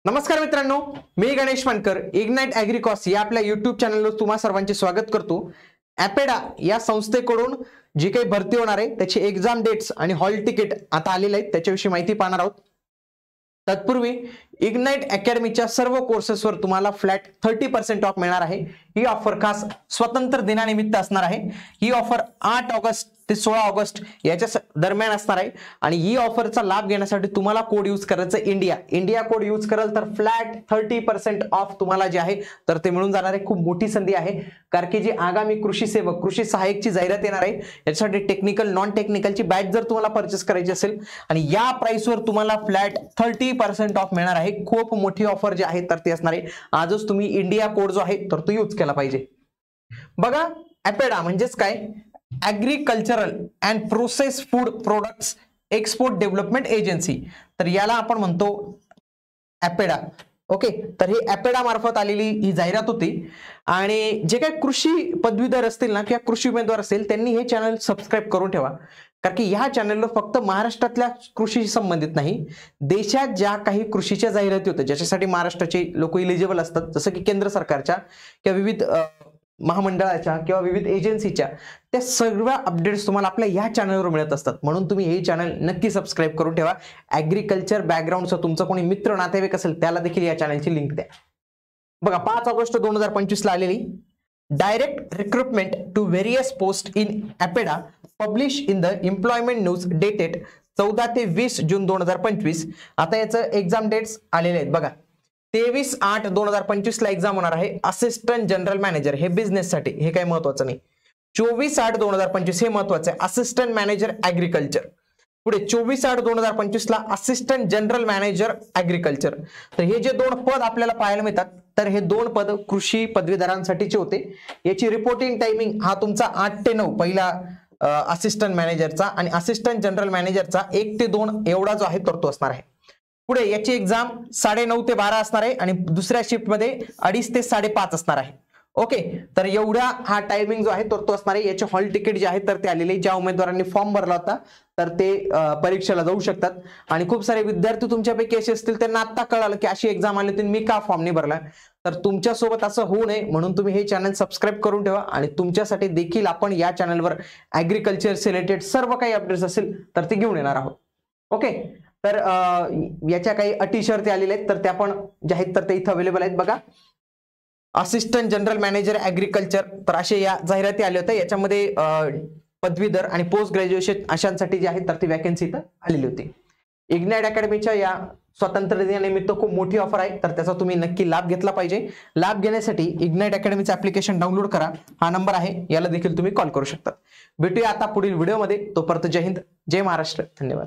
नमस्कार मित्रांनो, मी गणेश मानकर इग्नाइट ॲग्रिकॉस या आपल्या YouTube चॅनलवर तुम्हा सर्वांचे स्वागत करतो। ॲपेडा या संस्थेकडून जी काही भरती होणार आहे त्याची एग्जाम डेट्स आणि हॉल तिकीट आता आलेले आहेत, त्याच्याविषयी माहिती पाहणार आहोत। तत्पूर्वी इग्नाइट अकॅडमीच्या सर्व कोर्सेसवर तुम्हाला फ्लॅट 30% ऑफ मिळणार आहे। ही ऑफर खास स्वतंत्र दिनानिमित्त असणार आहे। ही ऑफर 8 ऑगस्ट ते 16 ऑगस्ट याच्या दरम्यान असणार आहे आणि ही ऑफरचा लाभ घेण्यासाठी तुम्हाला कोड यूज करायचा इंडिया कोड यूज कराल तर फ्लॅट 30% ऑफ तुम्हाला जे आहे तर ते मिळून जाणार आहे। खूप मोठी संधी आहे, कारण की जी आगामी कृषी सेवक कृषी सहाय्यकची जाहिरात येणार आहे यासाठी टेक्निकल नॉन टेक्निकलची बॅच जर तुम्हाला परचेस करायची असेल आणि या प्राइसवर तुम्हाला फ्लॅट 30% ऑफ मिळणार आहे। खूप मोठी ऑफर जी आहे तर ती असणार आहे। आजच तुम्ही इंडिया कोड जो आहे तर तो यूज केला पाहिजे। बघा, ॲपेडा म्हणजेच काय, agricultural and process food products export development agency, तर याला आपण म्हणतो ॲपेडा। ओके, तर ही ॲपेडा मार्फत आलेली ही जाहिरात होती आणि जे काही कृषी पदवीधर असतील ना किंवा कृषी उमेदवार असतील त्यांनी हे चॅनल सबस्क्राईब करून ठेवा, कारण की ह्या चॅनलवर फक्त महाराष्ट्रातल्या कृषीशी संबंधित नाही, देशात ज्या काही कृषीच्या जाहिराती होत्या ज्याच्यासाठी महाराष्ट्राचे लोक इलिजिबल असतात, जसं की केंद्र सरकारच्या किंवा विविध महामंडळाच्या किंवा विविध एजन्सीच्या, त्या सर्व अपडेट्स तुम्हाला आपल्या या चॅनलवर मिळत असतात। म्हणून तुम्ही हे चॅनल नक्की सबस्क्राईब करून ठेवा। ॲग्रिकल्चर बॅकग्राऊंडचा तुमचा कोणी मित्र नातेवाईक असेल त्याला देखील या चॅनलची लिंक द्या। बघा, 5 ऑगस्ट 2025 ला आलेली direct recruitment to various post in APEDA publish in the employment news dated 14 ते 20 जून 2025। आता याचं एक्झाम डेट्स आलेले आहेत बघा। 23/8/2025 ला एक्झाम होणार आहे। असिस्टंट जनरल मॅनेजर हे बिझनेस साठी, हे काही महत्वाचं नाही। 24/8/2025 हे महत्वाचं आहे, असिस्टंट मॅनेजर ॲग्रिकल्चर। पुढे 24/8/2025 ला असिस्टंट जनरल मॅनेजर ॲग्रिकल्चर। तर हे जे दोन पद आपल्याला पाहायला मिळतात तर हे दोन पद कृषी पदवीधरांसाठीचे होते। याची रिपोर्टिंग टायमिंग हा तुमचा 8 ते 9 पहिला असिस्टंट मॅनेजरचा आणि असिस्टंट जनरल मॅनेजरचा 1 ते 2 एवढा जो आहे तो असणार आहे। पुढे याची एक्झाम 9:30 ते 12 असणार आहे आणि दुसऱ्या शिफ्ट मध्ये 2:30 ते 5:30 असणार आहे। ओके, तर एवढा हा टायमिंग जो आहे तो असणार आहे। याचे हॉल तिकीट जे आहे तर ते आलेले, ज्या उमेदवारांनी फॉर्म भरला होता तर ते परीक्षेला जाऊ शकतात। आणि खूप सारे विद्यार्थी तुमच्यापैकी असे असतील त्यांना आता कळालं की अशी एक्झाम आली होती, मी का फॉर्म नाही भरला, तर तुमच्यासोबत असं होऊ नये म्हणून तुम्ही हे चॅनल सबस्क्राईब करून ठेवा आणि तुमच्यासाठी देखील आपण या चॅनलवर ॲग्रिकल्चर रिलेटेड सर्व काही अपडेट्स असेल तर ते घेऊन येणार आहोत। ओके, तर याच्या काही अटी शर्ती आलेल्या आहेत तर त्या पण जे आहेत तर ते इथं अवेलेबल आहेत बघा। असिस्टंट जनरल मॅनेजर ॲग्रिकल्चर, तर असे या जाहिराती आल्या होत्या। याच्यामध्ये पदवीधर आणि पोस्ट ग्रॅज्युएशन अशांसाठी जे आहे तर ती वॅकन्सी इथं आलेली होती। इग्नाइट अकॅडमीच्या या स्वातंत्र्य दिनानिमित्त खूप मोठी ऑफर आहे, तर त्याचा तुम्ही नक्की लाभ घेतला पाहिजे। लाभ घेण्यासाठी इग्नाइट अकॅडमीचं ऍप्लिकेशन डाउनलोड करा, हा नंबर आहे, याला देखील तुम्ही कॉल करू शकता। भेटूया आता पुढील व्हिडिओमध्ये, तोपर्यंत जय हिंद, जय महाराष्ट्र, धन्यवाद।